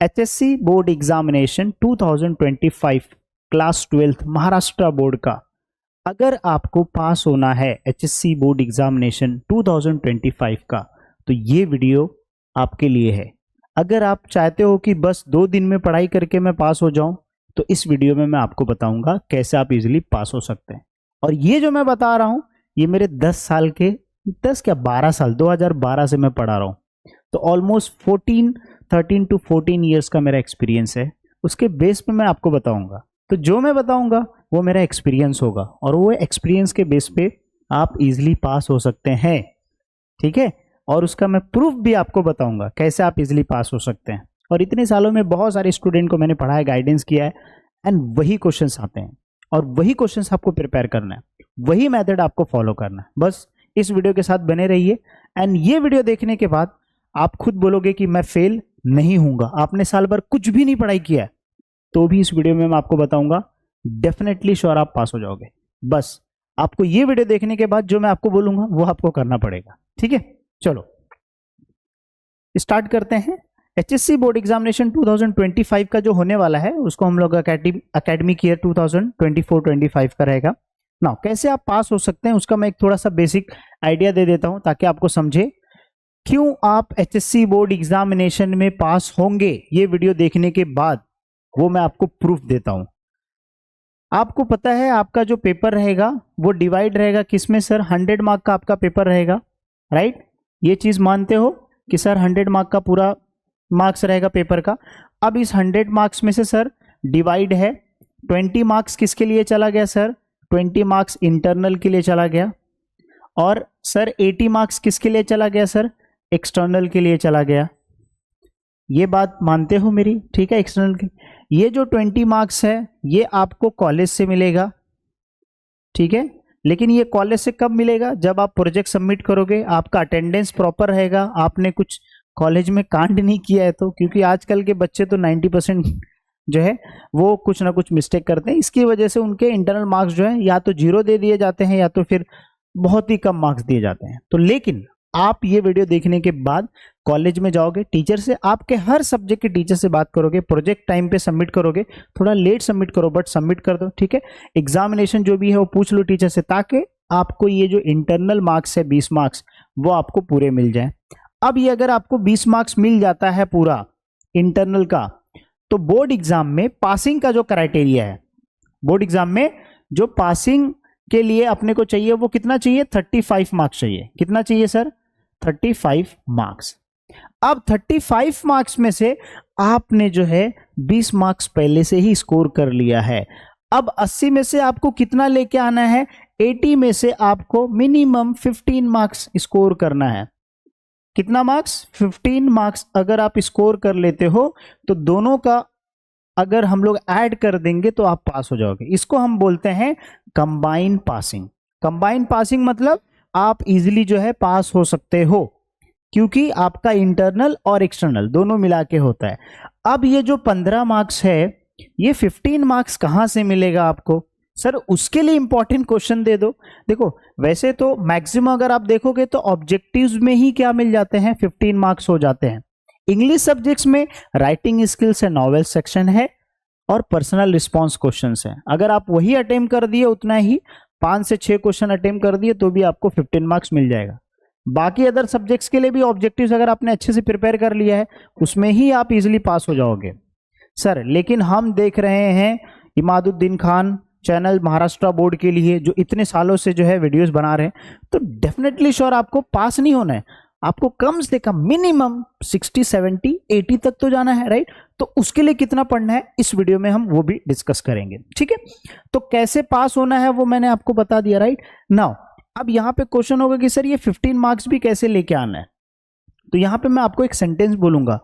HSC board examination 2025 class 12th Maharashtra board का अगर आपको पास होना है एचएससी बोर्ड एग्जामिनेशन 2025 का तो ये वीडियो आपके लिए है। अगर आप चाहते हो कि बस 2 दिन में पढ़ाई करके मैं पास हो जाऊं तो इस वीडियो में मैं आपको बताऊंगा कैसे आप इजीली पास हो सकते हैं। और ये जो मैं बता रहा हूं ये मेरे 10 साल के 12 साल 2012 से मैं पढ़ा रहा हूं, तो ऑलमोस्ट 13 टू 14 ईयर्स का मेरा एक्सपीरियंस है। उसके बेस पे मैं आपको बताऊंगा, तो जो मैं बताऊंगा वो मेरा एक्सपीरियंस होगा और वो एक्सपीरियंस के बेस पे आप इजीली पास हो सकते हैं, ठीक है। और उसका मैं प्रूफ भी आपको बताऊंगा कैसे आप इजीली पास हो सकते हैं। और इतने सालों में बहुत सारे स्टूडेंट को मैंने पढ़ाया, गाइडेंस किया है, एंड वही क्वेश्चंस आते हैं और वही क्वेश्चंस आपको प्रिपेयर करना है, वही मेथड आपको फॉलो करना है। बस इस वीडियो के साथ बने रहिए एंड ये वीडियो देखने के बाद आप खुद बोलोगे कि मैं फेल नहीं हूंगा। आपने साल भर कुछ भी नहीं पढ़ाई किया है तो भी इस वीडियो में मैं आपको बताऊंगा, डेफिनेटली श्योर आप पास हो जाओगे। बस आपको ये वीडियो देखने के बाद जो मैं आपको बोलूंगा वो आपको करना पड़ेगा, ठीक है। चलो स्टार्ट करते हैं। एचएससी बोर्ड एग्जामिनेशन 2025 का जो होने वाला है उसको हम लोग एकेडमिक ईयर 2024-25 का रहेगा ना। कैसे आप पास हो सकते हैं उसका मैं एक थोड़ा सा बेसिक आइडिया दे देता हूं ताकि आपको समझे क्यों आप एचएससी बोर्ड एग्जामिनेशन में पास होंगे। ये वीडियो देखने के बाद वो मैं आपको प्रूफ देता हूं। आपको पता है आपका जो पेपर रहेगा वो डिवाइड रहेगा किस में सर? 100 मार्क का आपका पेपर रहेगा, राइट। ये चीज मानते हो कि सर 100 मार्क का पूरा मार्क्स रहेगा पेपर का। अब इस 100 मार्क्स में से सर डिवाइड है 20 मार्क्स किसके लिए चला गया सर? 20 मार्क्स इंटरनल के लिए चला गया। और सर 80 मार्क्स किसके लिए चला गया सर? एक्सटर्नल के लिए चला गया। ये बात मानते हो मेरी, ठीक है। एक्सटर्नल के ये जो 20 मार्क्स है ये आपको कॉलेज से मिलेगा, ठीक है। लेकिन ये कॉलेज से कब मिलेगा? जब आप प्रोजेक्ट सबमिट करोगे, आपका अटेंडेंस प्रॉपर रहेगा, आपने कुछ कॉलेज में कांड नहीं किया है तो। क्योंकि आजकल के बच्चे तो 90% जो है वो कुछ ना कुछ मिस्टेक करते हैं, इसकी वजह से उनके इंटरनल मार्क्स जो है या तो 0 दे दिए जाते हैं या तो फिर बहुत ही कम मार्क्स दिए जाते हैं। तो लेकिन आप ये वीडियो देखने के बाद कॉलेज में जाओगे, टीचर से, आपके हर सब्जेक्ट के टीचर से बात करोगे, प्रोजेक्ट टाइम पे सबमिट करोगे, थोड़ा लेट सबमिट करो बट सबमिट कर दो, ठीक है। एग्जामिनेशन जो भी है वो पूछ लो टीचर से ताकि आपको ये जो इंटरनल मार्क्स है 20 मार्क्स वो आपको पूरे मिल जाए। अब ये अगर आपको 20 मार्क्स मिल जाता है पूरा इंटरनल का तो बोर्ड एग्जाम में पासिंग का जो क्राइटेरिया है, बोर्ड एग्जाम में जो पासिंग के लिए अपने को चाहिए वो कितना चाहिए? 35 मार्क्स चाहिए। कितना चाहिए सर? 35 मार्क्स। अब 35 मार्क्स में से आपने जो है 20 मार्क्स पहले से ही स्कोर कर लिया है। अब 80 में से आपको कितना लेके आना है? 80 में से आपको मिनिमम 15 मार्क्स स्कोर करना है। कितना मार्क्स? 15 मार्क्स अगर आप स्कोर कर लेते हो तो दोनों का अगर हम लोग ऐड कर देंगे तो आप पास हो जाओगे। इसको हम बोलते हैं कंबाइन पासिंग। कंबाइन पासिंग मतलब आप इजीली जो है पास हो सकते हो क्योंकि आपका इंटरनल और एक्सटर्नल दोनों मिला के होता है। अब ये जो 15 मार्क्स है ये 15 मार्क्स कहां से मिलेगा आपको? सर उसके लिए इंपॉर्टेंट क्वेश्चन दे दो। देखो वैसे तो मैक्सिमम अगर आप देखोगे तो ऑब्जेक्टिव्स में ही क्या मिल जाते हैं? 15 मार्क्स हो जाते हैं। इंग्लिश सब्जेक्ट्स में राइटिंग स्किल्स है, नॉवेल सेक्शन है और पर्सनल रिस्पॉन्स क्वेश्चंस है। अगर आप वही अटेम्प्ट कर दिए, उतना ही 5 से 6 क्वेश्चन अटेम्प्ट कर दिए तो भी आपको 15 मार्क्स मिल जाएगा। बाकी अदर सब्जेक्ट्स के लिए भी ऑब्जेक्टिव्स अगर आपने अच्छे से प्रिपेयर कर लिया है उसमें ही आप इजीली पास हो जाओगे सर। लेकिन हम देख रहे हैं इमादुद्दीन खान चैनल महाराष्ट्र बोर्ड के लिए जो इतने सालों से जो है वीडियोस बना रहे हैं, तो डेफिनेटली श्योर आपको पास नहीं होना है, आपको कम से कम मिनिमम 60, 70, 80 तक तो जाना है, राइट। तो उसके लिए कितना पढ़ना है इस वीडियो में हम वो भी डिस्कस करेंगे, ठीक है। तो कैसे पास होना है वो मैंने आपको बता दिया, राइट। नाउ अब यहां पे क्वेश्चन होगा कि सर ये 15 मार्क्स भी कैसे लेके आना है। तो यहां पे मैं आपको एक सेंटेंस बोलूंगा।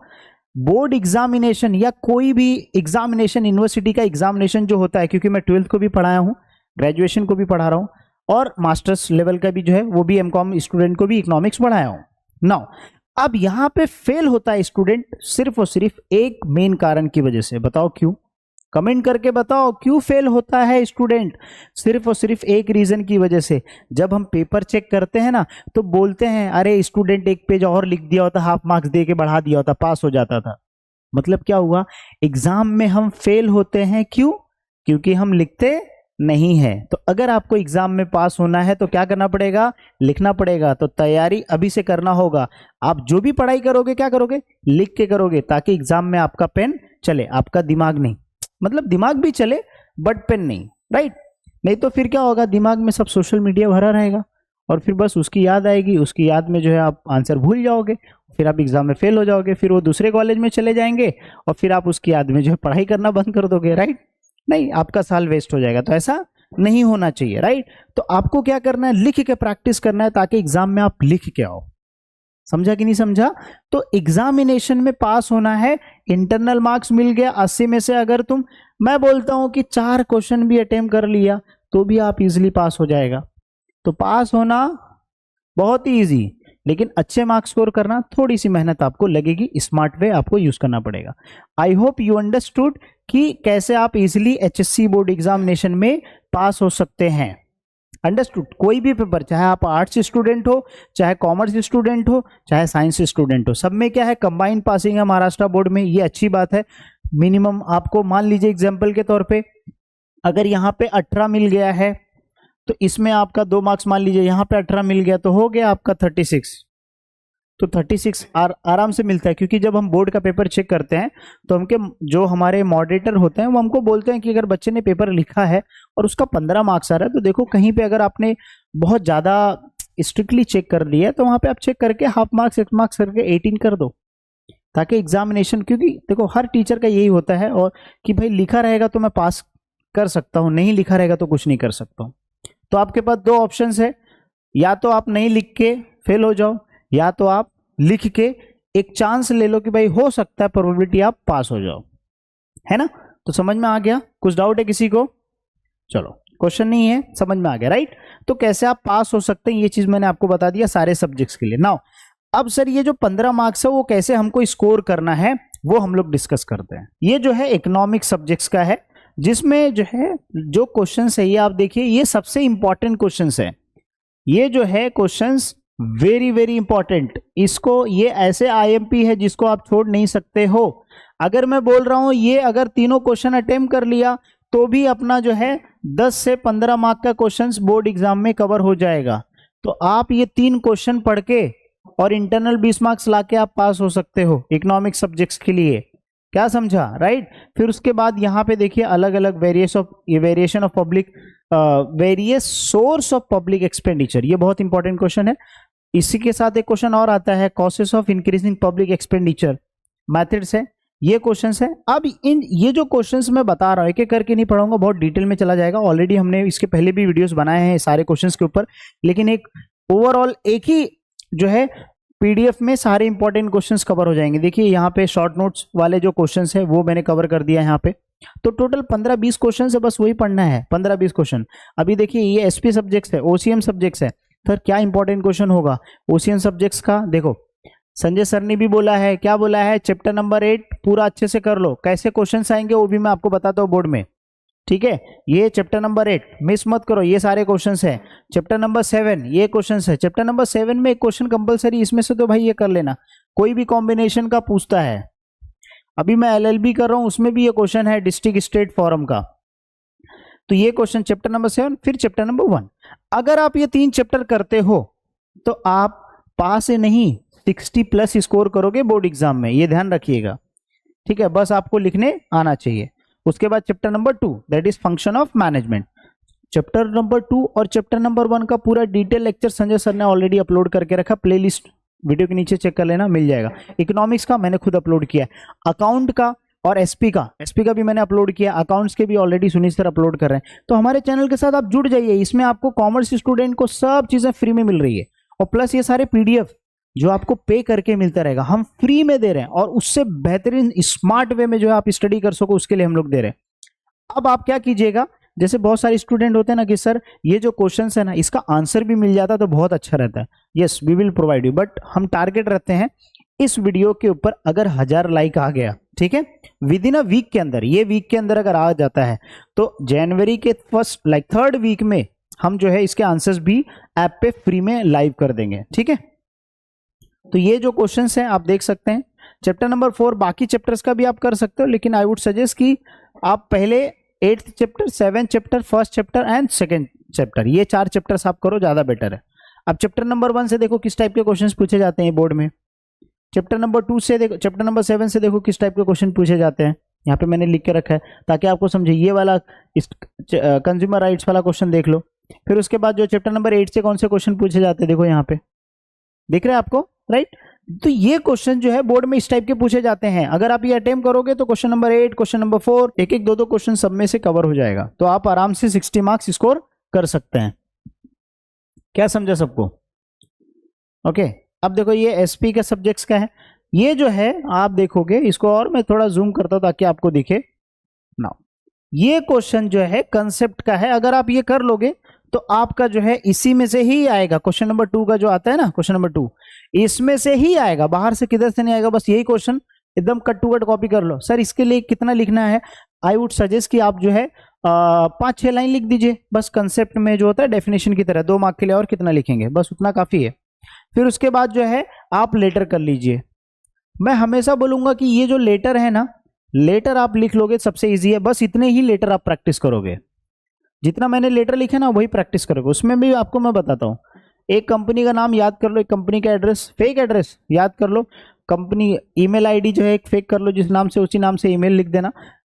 बोर्ड एग्जामिनेशन या कोई भी एग्जामिनेशन, यूनिवर्सिटी का एग्जामिनेशन जो होता है, क्योंकि मैं 12th को भी पढ़ाया हूं, ग्रेजुएशन को भी पढ़ा रहा हूं और मास्टर्स लेवल का भी जो है वो भी एमकॉम स्टूडेंट को भी इकोनॉमिक्स पढ़ाया हूं। नाउ अब यहां पे फेल होता है स्टूडेंट सिर्फ और सिर्फ एक मेन कारण की वजह से। बताओ क्यों? कमेंट करके बताओ क्यों फेल होता है स्टूडेंट? सिर्फ और सिर्फ एक रीजन की वजह से। जब हम पेपर चेक करते हैं ना तो बोलते हैं अरे स्टूडेंट एक पेज और लिख दिया होता, हाफ मार्क्स दे के बढ़ा दिया होता, पास हो जाता था। मतलब क्या हुआ, एग्जाम में हम फेल होते हैं, क्यों? क्योंकि हम लिखते नहीं है। तो अगर आपको एग्जाम में पास होना है तो क्या करना पड़ेगा, लिखना पड़ेगा। तो तैयारी अभी से करना होगा। आप जो भी पढ़ाई करोगे क्या करोगे, लिख के करोगे, ताकि एग्जाम में आपका पेन चले, आपका दिमाग नहीं। मतलब दिमाग भी चले बट पेन नहीं, राइट? नहीं तो फिर क्या होगा, दिमाग में सब सोशल मीडिया भरा रहेगा और फिर बस उसकी याद आएगी, उसकी याद में जो है आप आंसर भूल जाओगे, फिर आप एग्जाम में फेल हो जाओगे, फिर वो दूसरे कॉलेज में चले जाएंगे और फिर आप उसकी याद में जो है पढ़ाई करना बंद कर दोगे, राइट? नहीं, आपका साल वेस्ट हो जाएगा। तो ऐसा नहीं होना चाहिए, राइट? तो आपको क्या करना है, लिख के प्रैक्टिस करना है, ताकि एग्जाम में आप लिख के आओ। समझा कि नहीं समझा? तो एग्जामिनेशन में पास होना है, इंटरनल मार्क्स मिल गया 80 में से अगर तुम, मैं बोलता हूं कि 4 क्वेश्चन भी अटेम्प्ट कर लिया तो भी आप इजीली पास हो जाएगा। तो पास होना बहुत ही इजी, लेकिन अच्छे मार्क्स स्कोर करना थोड़ी सी मेहनत आपको लगेगी, स्मार्ट वे आपको यूज करना पड़ेगा। आई होप यू अंडरस्टूड कि कैसे आप इजीली एचएससी बोर्ड एग्जामिनेशन में पास हो सकते हैं। अंडरस्टूड? कोई भी पेपर, चाहे आप आर्ट्स स्टूडेंट हो, चाहे कॉमर्स स्टूडेंट हो, चाहे साइंस स्टूडेंट हो, सब में क्या है, कंबाइंड पासिंग है महाराष्ट्र बोर्ड में। ये अच्छी बात है। मिनिमम आपको मान लीजिए एग्जाम्पल के तौर पे, अगर यहाँ पे 18 मिल गया है तो इसमें आपका 2 मार्क्स मान लीजिए, यहाँ पे 18 मिल गया तो हो गया आपका 36। तो 36 आराम से मिलता है, क्योंकि जब हम बोर्ड का पेपर चेक करते हैं तो हमके जो हमारे मॉडरेटर होते हैं वो हमको बोलते हैं कि अगर बच्चे ने पेपर लिखा है और उसका 15 मार्क्स आ रहा है, तो देखो कहीं पे अगर आपने बहुत ज़्यादा स्ट्रिक्टली चेक कर लिया है तो वहाँ पे आप चेक करके हाफ मार्क्स 1 मार्क्स करके 18 कर दो, ताकि एग्जामिनेशन, क्योंकि देखो हर टीचर का यही होता है और कि भाई लिखा रहेगा तो मैं पास कर सकता हूँ, नहीं लिखा रहेगा तो कुछ नहीं कर सकता हूँ। तो आपके पास 2 ऑप्शंस है, या तो आप नहीं लिख के फेल हो जाओ, या तो आप लिख के एक चांस ले लो कि भाई हो सकता है प्रोबेबिलिटी आप पास हो जाओ, है ना? तो समझ में आ गया? कुछ डाउट है किसी को? चलो, क्वेश्चन नहीं है, समझ में आ गया, राइट? तो कैसे आप पास हो सकते हैं ये चीज मैंने आपको बता दिया सारे सब्जेक्ट्स के लिए। नाउ अब सर ये जो 15 मार्क्स है वो कैसे हमको स्कोर करना है वो हम लोग डिस्कस करते हैं। ये जो है इकोनॉमिक सब्जेक्ट्स का है, जिसमें जो है जो क्वेश्चन है ये आप देखिए, ये सबसे इंपॉर्टेंट क्वेश्चन है। ये जो है क्वेश्चंस वेरी वेरी इंपॉर्टेंट, इसको ये ऐसे आईएमपी है जिसको आप छोड़ नहीं सकते हो। अगर मैं बोल रहा हूं ये अगर तीनों क्वेश्चन अटेम्प्ट कर लिया तो भी अपना जो है 10 से 15 मार्क का क्वेश्चंस बोर्ड एग्जाम में कवर हो जाएगा। तो आप ये 3 क्वेश्चन पढ़ के और इंटरनल 20 मार्क्स लाके आप पास हो सकते हो इकोनॉमिक सब्जेक्ट्स के लिए। क्या समझा, राइट? फिर उसके बाद यहाँ पे देखिए अलग अलग variation of public various source of public expenditure, ये बहुत इंपॉर्टेंट क्वेश्चन है। इसी के साथ एक क्वेश्चन और आता है, causes of increasing public expenditure methods है, ये क्वेश्चंस है। अब इन ये जो क्वेश्चंस मैं बता रहा हूँ एक एक करके नहीं पढ़ाऊंगा, बहुत डिटेल में चला जाएगा। ऑलरेडी हमने इसके पहले भी वीडियोस बनाए हैं सारे क्वेश्चंस के ऊपर, लेकिन एक ओवरऑल एक ही जो है पीडीएफ में सारे इंपॉर्टेंट क्वेश्चंस कवर हो जाएंगे। देखिए यहाँ पे शॉर्ट नोट्स वाले जो क्वेश्चंस है वो मैंने कवर कर दिया यहाँ पे। तो टोटल 15-20 क्वेश्चन है, बस वही पढ़ना है 15-20 क्वेश्चन। अभी देखिए ये एसपी सब्जेक्ट्स है, ओसीएम सब्जेक्ट्स है, सर क्या इंपॉर्टेंट क्वेश्चन होगा ओसीएम सब्जेक्ट्स का? देखो संजय सर ने भी बोला है, क्या बोला है, चैप्टर नंबर 8 पूरा अच्छे से कर लो। कैसे क्वेश्चन आएंगे वो भी मैं आपको बताता हूँ बोर्ड में, ठीक है? ये चैप्टर नंबर 8 मिस मत करो, ये सारे क्वेश्चंस है। चैप्टर नंबर 7 ये क्वेश्चंस है। चैप्टर नंबर 7 में एक क्वेश्चन कंपलसरी, इसमें से तो भाई ये कर लेना, कोई भी कॉम्बिनेशन का पूछता है। अभी मैं एलएलबी कर रहा हूं, उसमें भी ये क्वेश्चन है डिस्ट्रिक्ट स्टेट फॉरम का, तो ये क्वेश्चन चैप्टर नंबर 7, फिर चैप्टर नंबर 1। अगर आप ये 3 चैप्टर करते हो तो आप पास से नहीं 60+ स्कोर करोगे बोर्ड एग्जाम में, ये ध्यान रखिएगा, ठीक है? बस आपको लिखने आना चाहिए। उसके बाद chapter number 2 that is function of management. Chapter number 2 और चैप्टर नंबर 1 का पूरा डिटेल लेक्चर संजय सर ने ऑलरेडी अपलोड करके रखा, प्लेलिस्ट वीडियो के नीचे चेक कर लेना, मिल जाएगा। इकोनॉमिक्स का मैंने खुद अपलोड किया, अकाउंट का और एसपी का भी मैंने अपलोड किया, अकाउंट्स के भी ऑलरेडी सुनील सर अपलोड कर रहे हैं। तो हमारे चैनल के साथ आप जुड़ जाइए, इसमें आपको कॉमर्स स्टूडेंट को सब चीजें फ्री में मिल रही है, और प्लस ये सारे पीडीएफ जो आपको पे करके मिलता रहेगा हम फ्री में दे रहे हैं, और उससे बेहतरीन स्मार्ट वे में जो है आप स्टडी कर सको उसके लिए हम लोग दे रहे हैं। अब आप क्या कीजिएगा, जैसे बहुत सारे स्टूडेंट होते हैं ना कि सर ये जो क्वेश्चंस है ना इसका आंसर भी मिल जाता तो बहुत अच्छा रहता है। Yes we will provide you, but हम टारगेट रखते हैं इस वीडियो के ऊपर अगर 1000 लाइक आ गया, ठीक है, विद इन अ वीक के अंदर, ये वीक के अंदर अगर आ जाता है तो जनवरी के फर्स्ट 3rd वीक में हम जो है इसके आंसर्स भी ऐप पे फ्री में लाइव कर देंगे, ठीक है? तो ये जो क्वेश्चंस हैं आप देख सकते हैं, चैप्टर नंबर 4 बाकी चैप्टर्स का भी आप कर सकते हो, लेकिन आई वुड सजेस्ट कि आप पहले 8th chapter, 7th chapter, 1st chapter and 2nd chapter, ये 4 चैप्टर्स आप करो, ज़्यादा बेटर है। अब चैप्टर नंबर 1 से देखो किस टाइप के क्वेश्चंस पूछे जाते हैं बोर्ड में। चैप्टर नंबर 2 से देखो, चैप्टर नंबर 7 से देखो किस टाइप के क्वेश्चन पूछे जाते हैं। यहाँ पे मैंने लिख के रखा है ताकि आपको समझे। ये वाला कंज्यूमर राइट्स वाला क्वेश्चन देख लो। फिर उसके बाद जो चैप्टर नंबर 8 से कौन से क्वेश्चन पूछे जाते हैं, देखो यहाँ पे दिख रहा है आपको, राइट। तो ये क्वेश्चन जो है बोर्ड में इस टाइप के पूछे जाते हैं। अगर आप ये अटेम्प्ट करोगे तो क्वेश्चन नंबर 8, क्वेश्चन नंबर 4, एक एक दो क्वेश्चन सब में से कवर हो जाएगा, तो आप आराम से 60 मार्क्स स्कोर कर सकते हैं। क्या समझा सबको? ओके। अब देखो ये एसपी का सब्जेक्ट्स का है। ये जो है आप देखोगे इसको, और मैं थोड़ा जूम करता हूं ताकि आपको दिखे ना। ये क्वेश्चन जो है कंसेप्ट का है। अगर आप ये कर लोगे तो आपका जो है इसी में से ही आएगा। क्वेश्चन नंबर 2 का जो आता है ना, क्वेश्चन नंबर 2 इसमें से ही आएगा, बाहर से किधर से नहीं आएगा। बस यही क्वेश्चन एकदम कट टू कट कॉपी कर लो। सर इसके लिए कितना लिखना है? आई वुड सजेस्ट कि आप जो है 5-6 लाइन लिख दीजिए बस, कंसेप्ट में जो होता है डेफिनेशन की तरह। 2 मार्क के लिए और कितना लिखेंगे, बस उतना काफी है। फिर उसके बाद जो है आप लेटर कर लीजिए। मैं हमेशा बोलूंगा कि ये जो लेटर है ना, लेटर आप लिख लोगे सबसे इजी है। बस इतने ही लेटर आप प्रैक्टिस करोगे, जितना मैंने लेटर लिखे ना वही प्रैक्टिस करोगे। उसमें भी आपको मैं बताता हूँ, एक कंपनी का नाम याद कर लो, एक कंपनी का एड्रेस, फेक एड्रेस याद कर लो, कंपनी ईमेल आईडी जो है एक फेक कर लो, जिस नाम से उसी नाम से ईमेल लिख देना।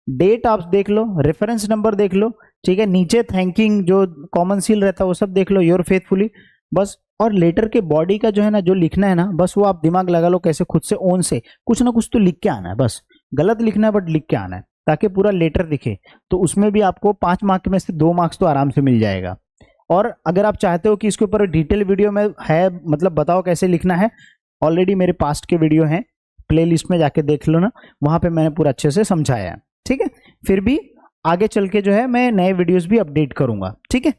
डेट आप देख लो, रेफरेंस नंबर देख लो, ठीक है। नीचे थैंकिंग जो कॉमन सील रहता है वो सब देख लो, योर फेथफुली, बस। और लेटर के बॉडी का जो है ना, जो लिखना है ना, बस वो आप दिमाग लगा लो कैसे, खुद से ओन से कुछ ना कुछ तो लिख के आना है। बस गलत लिखना है बट लिख के आना है, ताकि पूरा लेटर दिखे। तो उसमें भी आपको 5 मार्क में से 2 मार्क्स तो आराम से मिल जाएगा। और अगर आप चाहते हो कि इसके ऊपर डिटेल वीडियो में है, मतलब बताओ कैसे लिखना है, ऑलरेडी मेरे पास्ट के वीडियो हैं, प्लेलिस्ट में जाके देख लो ना, वहां पे मैंने पूरा अच्छे से समझाया है, ठीक है। फिर भी आगे चल के जो है मैं नए वीडियोस भी अपडेट करूंगा, ठीक है।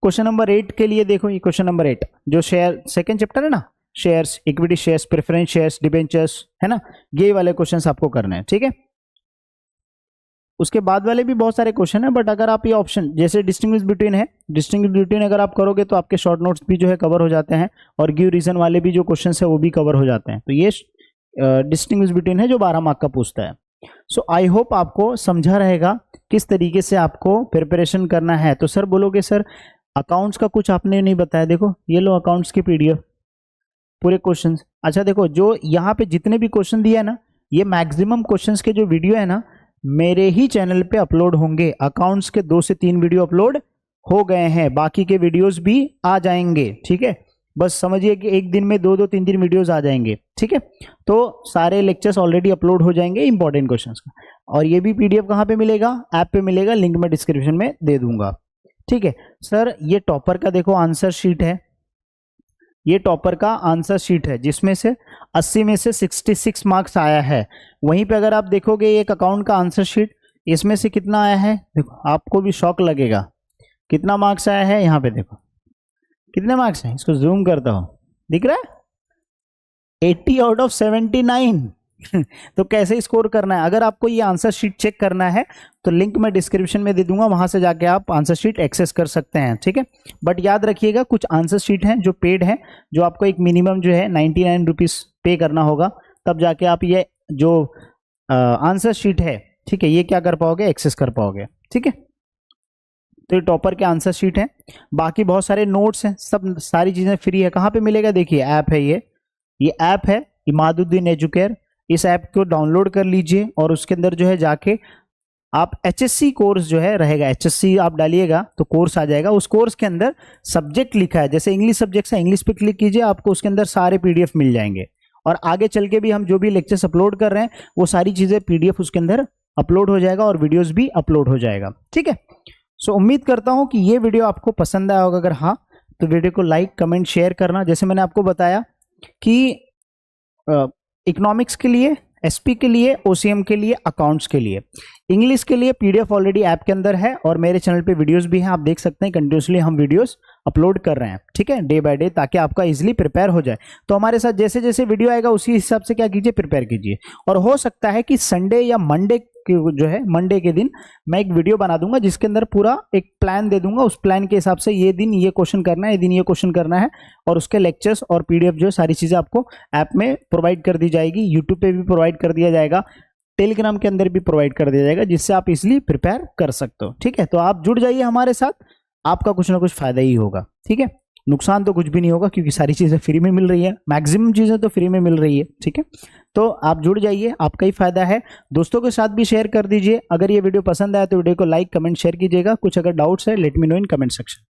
क्वेश्चन नंबर 8 के लिए देखो, ये क्वेश्चन नंबर 8 जो शेयर सेकंड चैप्टर है ना, shares, equity shares, preference shares, debentures, है ना, ये वाले क्वेश्चंस आपको करने हैं, ठीक है। उसके बाद वाले भी बहुत सारे क्वेश्चन है, बट अगर आप ये ऑप्शन जैसे डिस्टिंग्विश बिटवीन है, डिस्टिंग्विश बिटवीन अगर आप करोगे तो आपके शॉर्ट नोट्स भी जो है कवर हो जाते हैं, और गिव रीजन वाले भी जो क्वेश्चन है वो भी कवर हो जाते हैं। तो ये डिस्टिंग्विश बिटवीन है जो 12 मार्क का पूछता है। सो आई होप आपको समझा रहेगा किस तरीके से आपको प्रिपरेशन करना है। तो सर बोलोगे सर अकाउंट्स का कुछ आपने नहीं बताया, देखो ये लो अकाउंट्स की पीडीएफ, पूरे क्वेश्चंस। अच्छा देखो, जो यहाँ पे जितने भी क्वेश्चन दिया है ना, ये मैक्सिमम क्वेश्चंस के जो वीडियो है ना, मेरे ही चैनल पे अपलोड होंगे। अकाउंट्स के 2 से 3 वीडियो अपलोड हो गए हैं, बाकी के वीडियोस भी आ जाएंगे, ठीक है। बस समझिए कि एक दिन में 2-2, 3-3 वीडियोस आ जाएंगे, ठीक है। तो सारे लेक्चर्स ऑलरेडी अपलोड हो जाएंगे इंपॉर्टेंट क्वेश्चंस का। और ये भी पीडीएफ कहाँ पे मिलेगा? ऐप पे मिलेगा, लिंक मैं डिस्क्रिप्शन में दे दूंगा, ठीक है। सर ये टॉपर का देखो आंसर शीट है, ये टॉपर का आंसर शीट है, जिसमें से 80 में से 66 मार्क्स आया है। वहीं पे अगर आप देखोगे एक अकाउंट का आंसर शीट, इसमें से कितना आया है, देखो आपको भी शॉक लगेगा कितना मार्क्स आया है। यहाँ पे देखो कितने मार्क्स हैं, इसको जूम करता हूँ, दिख रहा है 80 आउट ऑफ 79। तो कैसे स्कोर करना है? अगर आपको ये आंसर शीट चेक करना है तो लिंक मैं डिस्क्रिप्शन में दे दूंगा, वहां से जाके आप आंसर शीट एक्सेस कर सकते हैं, ठीक है। बट याद रखिएगा कुछ आंसर शीट हैं जो पेड हैं, जो आपको एक मिनिमम जो है 99 रुपीज़ पे करना होगा, तब जाके आप ये जो आंसर शीट है, ठीक है, ये क्या कर पाओगे, एक्सेस कर पाओगे, ठीक है। तो ये टॉपर के आंसर शीट है, बाकी बहुत सारे नोट्स हैं, सब सारी चीज़ें फ्री है। कहाँ पे मिलेगा? देखिए ऐप है, ये ऐप है इमादुद्दीन एजुकेयर। इस ऐप को डाउनलोड कर लीजिए और उसके अंदर जो है जाके आप HSC कोर्स जो है रहेगा, HSC आप डालिएगा तो कोर्स आ जाएगा। उस कोर्स के अंदर सब्जेक्ट लिखा है, जैसे इंग्लिश सब्जेक्ट है, इंग्लिश पे क्लिक कीजिए, आपको उसके अंदर सारे PDF मिल जाएंगे। और आगे चल के भी हम जो भी लेक्चर्स अपलोड कर रहे हैं वो सारी चीज़ें PDF उसके अंदर अपलोड हो जाएगा, और वीडियोज़ भी अपलोड हो जाएगा, ठीक है। सो उम्मीद करता हूँ कि ये वीडियो आपको पसंद आया होगा। अगर हाँ तो वीडियो को लाइक, कमेंट, शेयर करना। जैसे मैंने आपको बताया कि इकोनॉमिक्स के लिए, SP के लिए, OCM के लिए, अकाउंट्स के लिए, इंग्लिश के लिए PDF ऑलरेडी ऐप के अंदर है, और मेरे चैनल पे वीडियोस भी हैं, आप देख सकते हैं। कंटिन्यूसली हम वीडियोस अपलोड कर रहे हैं, ठीक है, डे बाय डे, ताकि आपका इजीली प्रिपेयर हो जाए। तो हमारे साथ जैसे जैसे वीडियो आएगा उसी हिसाब से क्या कीजिए, प्रिपेयर कीजिए। और हो सकता है कि संडे या मंडे जो है मंडे के दिन मैं एक वीडियो बना दूंगा जिसके अंदर पूरा एक प्लान दे दूंगा। उस प्लान के हिसाब से ये दिन ये क्वेश्चन करना है, ये दिन ये क्वेश्चन करना है, और उसके लेक्चर्स और पीडीएफ जो है सारी चीज़ें आपको ऐप में प्रोवाइड कर दी जाएगी, यूट्यूब पे भी प्रोवाइड कर दिया जाएगा, टेलीग्राम के अंदर भी प्रोवाइड कर दिया जाएगा, जिससे आप इजिली प्रिपेयर कर सकते हो। ठीक है, तो आप जुड़ जाइए हमारे साथ, आपका कुछ ना कुछ फायदा ही होगा। ठीक है, नुकसान तो कुछ भी नहीं होगा क्योंकि सारी चीज़ें फ्री में मिल रही है, मैक्सिमम चीज़ें तो फ्री में मिल रही है। ठीक है, तो आप जुड़ जाइए, आपका ही फायदा है। दोस्तों के साथ भी शेयर कर दीजिए। अगर ये वीडियो पसंद आया तो वीडियो को लाइक कमेंट शेयर कीजिएगा। कुछ अगर डाउट्स है let me know in comment section.